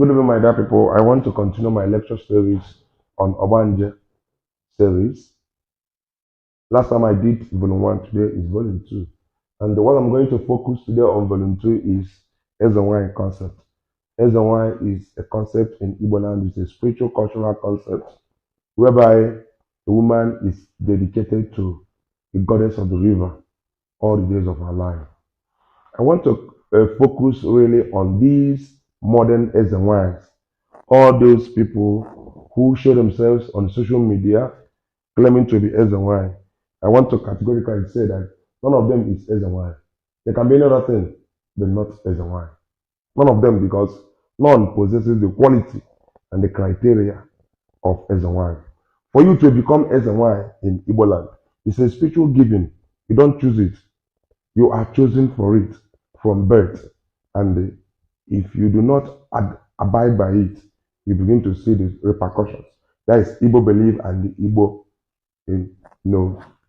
Good evening, my dear people. I want to continue my lecture series on Obanje series. Last time I did volume 1, today is volume 2. And what I'm going to focus today on volume 2 is Ezenwanyi concept. Ezenwanyi is a concept in Igbo land. It's a spiritual cultural concept whereby a woman is dedicated to the goddess of the river all the days of her life. I want to focus really on these modern Ezenwanyis, all those people who show themselves on social media claiming to be Ezenwanyi. I want to categorically say that none of them is Ezenwanyi. There can be another thing, but not Ezenwanyi. None of them, because none possesses the quality and the criteria of Ezenwanyi. For you to become Ezenwanyi in Igbo land, it's a spiritual giving. You don't choose it. You are chosen for it from birth. And if you do not abide by it, you begin to see the repercussions. That is Igbo belief and the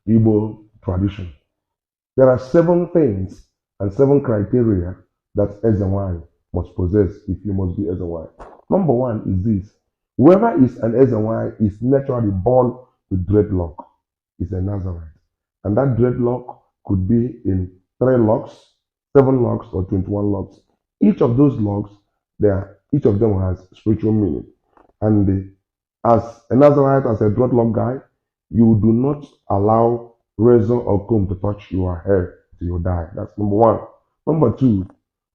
Igbo tradition. There are 7 things and 7 criteria that Ezenwanyi must possess if you must be Ezenwanyi. Number 1 is this. Whoever is an Ezenwanyi is naturally born with dreadlock. Is a Nazarite. And that dreadlock could be in 3 locks, 7 locks, or 21 locks. Each of those locks, each of them has spiritual meaning. And as a Nazarite, as a dreadlock guy, you do not allow razor or comb to touch your hair till you die. That's number 1. Number 2,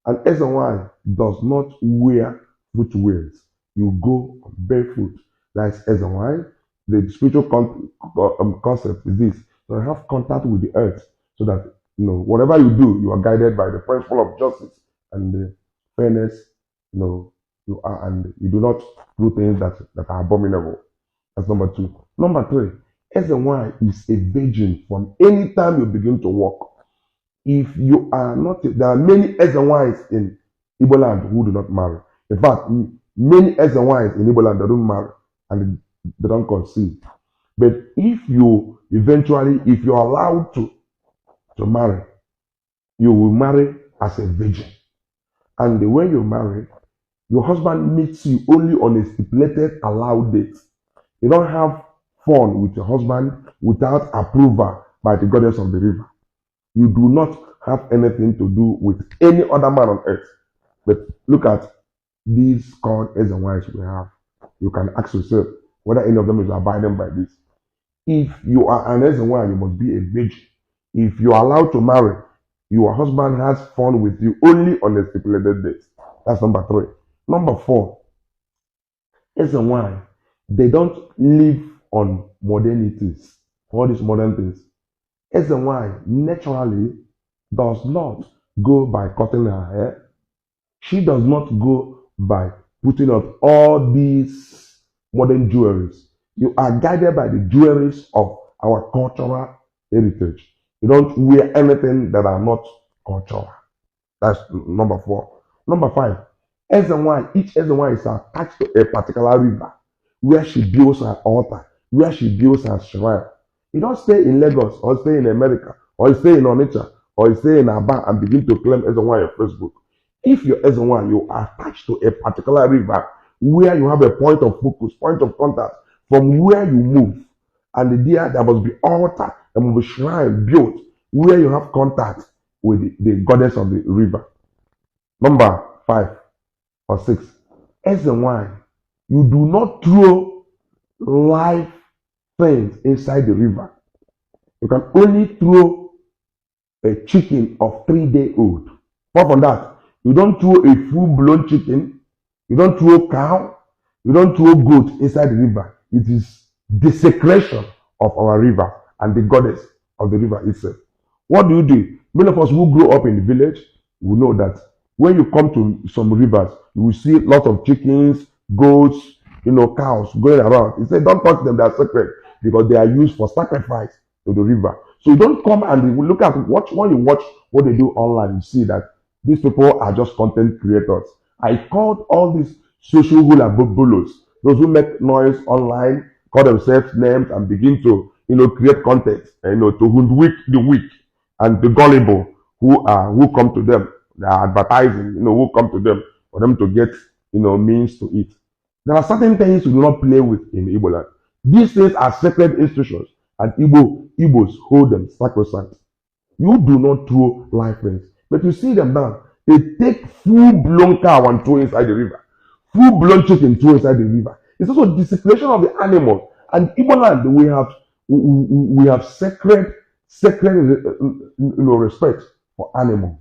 an Ezenwanyi does not wear footwears. You go barefoot. That's Ezenwanyi. The spiritual concept is this: to have contact with the earth, so that whatever you do, you are guided by the principle of justice and the fairness. You are, and you do not do things that are abominable. That's number 2. Number 3, Ezenwanyi is a virgin from any time you begin to walk. If you are not, there are many Ezenwanyis in Igbo land who do not marry. In fact, many Ezenwanyis in Igbo land, they don't marry and they don't conceive. But if you are allowed to marry, you will marry as a virgin. And when you marry, your husband meets you only on a stipulated allowed date. You don't have fun with your husband without approval by the goddess of the river. You do not have anything to do with any other man on earth. But look at these called Ezenwanyis we have. You can ask yourself whether any of them is abiding by this. If you are an Ezenwanyi, you must be a virgin. If you are allowed to marry, your husband has fun with you only on a stipulated date. That's number 3. Number 4, Ezenwanyi, they don't live on modernities, all these modern things. Ezenwanyi naturally does not go by cutting her hair. She does not go by putting up all these modern jewelries. You are guided by the jewelries of our cultural heritage. You don't wear anything that are not cultural. That's number 4. Number 5, each Ezenwanyi is attached to a particular river where she builds her altar, where she builds her shrine. You don't stay in Lagos or stay in America or stay in Onitsha or stay in Aba and begin to claim Ezenwanyi on Facebook. If you're Ezenwanyi, you are attached to a particular river where you have a point of focus, point of contact from where you move. And there must be altar, there must be shrine built where you have contact with the goddess of the river. Number 5 or 6, Ezenwanyi, you do not throw live things inside the river. You can only throw a chicken of 3-day-old. Apart from that, you don't throw a full-blown chicken, you don't throw cow, you don't throw goat inside the river. It is desecration of our river and the goddess of the river itself. What do? Many of us who grow up in the village will know that when you come to some rivers, you will see lots of chickens, goats, cows going around. He said, don't touch them, they are sacred, because they are used for sacrifice to the river. So you don't come and look at when you watch what they do online, you see that these people are just content creators. I called all these social hula bulos, those who make noise online, call themselves names and begin to create content, to hoodwink the weak and the gullible who come to them. They are advertising, who come to them for them to get means to it. There are certain things you do not play with in Igbo land. These things are sacred institutions, and Igbos hold them sacrosanct. You do not throw life things, but you see them now. They take full-blown cow and throw inside the river, full-blown chicken throw inside the river. It's also desecration of the animal. And Igbo land, we have sacred respect for animals.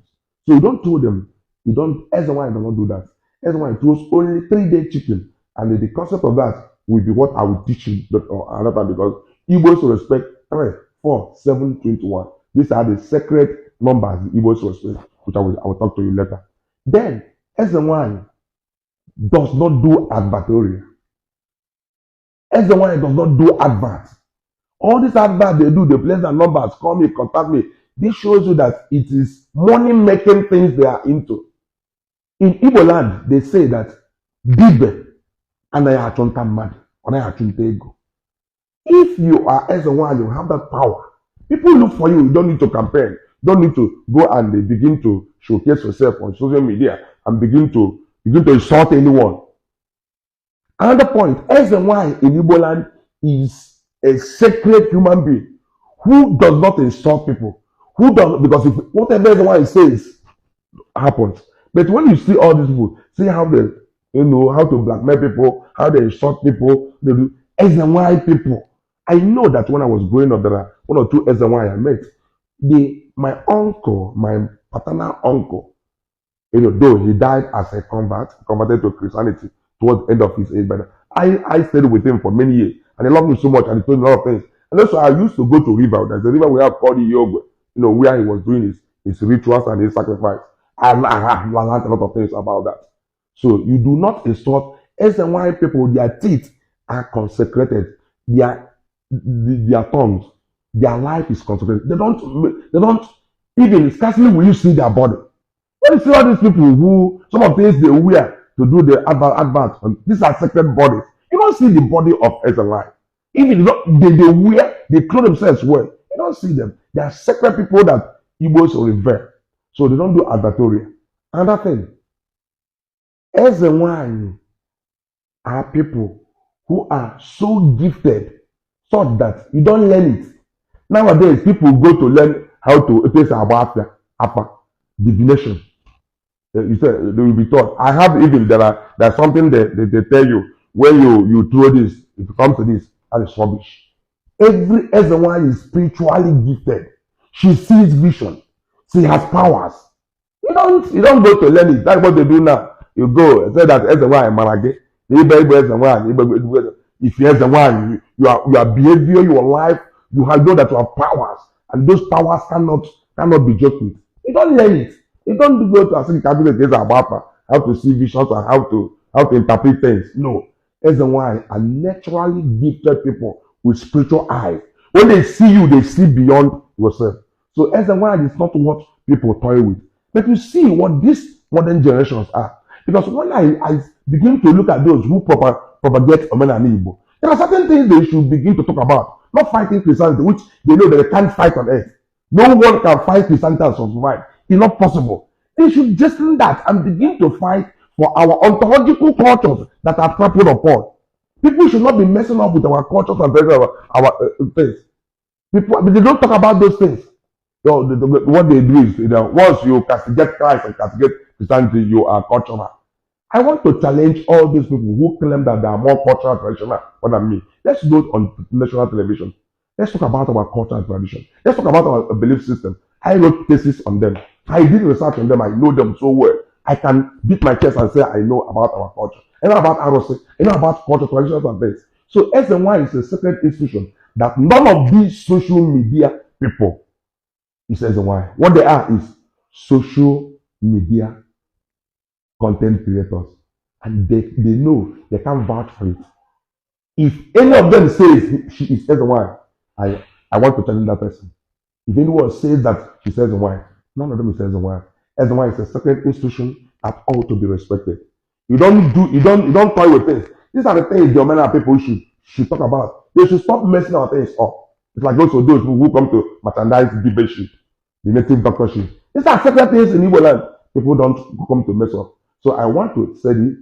So you don't throw them. You don't. Ezenwanyi does not do that. Ezenwanyi throws only 3-day chicken, and the concept of that will be what I will teach you another time, because Igbos respect 3, 4, 7, 21. These are the sacred numbers the Igbos respect, which I will talk to you later. Then Ezenwanyi does not do advertorial. Ezenwanyi does not do adverts. All these adverts they do, they place their numbers, call me, contact me. This shows you that it is money-making things they are into. In Igbo land, they say that Dibe and I are mad, and I are ego. If you are Ezenwanyi, you have that power. People look for you. You don't need to campaign. You don't need to go and begin to showcase yourself on social media and begin to insult anyone. Another point, Ezenwanyi in Igbo land is a sacred human being who does not insult people. Who does, because if whatever Ezenwanyi says happens. But when you see all these people, see how they, how to blackmail people, how they insult people, they do Ezenwanyi people. I know that when I was growing up, there are 1 or 2 Ezenwanyi I met. My uncle, my paternal uncle, though he died as a converted to Christianity towards the end of his age, but I stayed with him for many years, and he loved me so much, and he told me a lot of things. And also, I used to go to river. There's a river we have called Yoga, where he was doing his rituals and his sacrifice. I learned a lot of things about that. So you do not insult Ezenwanyi people. Their teeth are consecrated. Their tongues, their life is consecrated. They don't even scarcely will you see their body. When you see all these people who some of the things they wear to do the advert, these are sacred bodies. You don't see the body of Ezenwanyi. Even they clothe themselves well. You don't see them. They are sacred people that Igbos revere. So they don't do advertorial. Another thing, Ezenwanyi are people who are so gifted, such that you don't learn it. Nowadays, people go to learn how to taste about upper divination. You say they will be taught. I have even there's something they tell you when you throw this, if it comes to this, that is rubbish. Every Ezenwanyi is spiritually gifted. She sees vision. She has powers. You don't go to learn it. That's what they do now. You go and say that Ezenwanyi marage. If you're Ezenwanyi, your behavior, your life, you know that you have powers, and those powers cannot be joked with. You don't learn it. You don't go to a calculate about how to see visions and how to interpret things. No. Ezenwanyi are naturally gifted people with spiritual eyes. When they see you, they see beyond yourself. So Ezenwanyi is not what people toy with. But you see what these modern generations are. Because when I begin to look at those who propagate Omenani Igbo, there are certain things they should begin to talk about. Not fighting Christianity, which they know that they can't fight on earth. No one can fight Christianity and survive. It's not possible. They should jettison that and begin to fight for our ontological cultures that are trampled upon. People should not be messing up with our cultures and our things. People, but they don't talk about those things. So what they do is, once you castigate Christ and castigate Christianity, you are cultural. I want to challenge all these people who claim that they are more cultural traditional than me. Let's go on national television. Let's talk about our culture and tradition. Let's talk about our belief system. I wrote thesis on them. I did research on them. I know them so well. I can beat my chest and say I know about our culture. I know about ROC. I know about culture, traditions, and things. So Ezenwanyi is a sacred institution that none of these social media people is Ezenwanyi. What they are is social media content creators. And they know they can't vouch for it. If any of them says she is Ezenwanyi, I want to challenge that person. If anyone says that she says Ezenwanyi, none of them is Ezenwanyi. Ezenwanyi is a sacred institution that ought to be respected. You don't toy with things. These are the things the Omena people should talk about. They should stop messing our things up. It's like also those who come to merchandise debate sheet, the native doctor sheet. These are sacred things in Igbo land. People don't come to mess up. So I want to say this.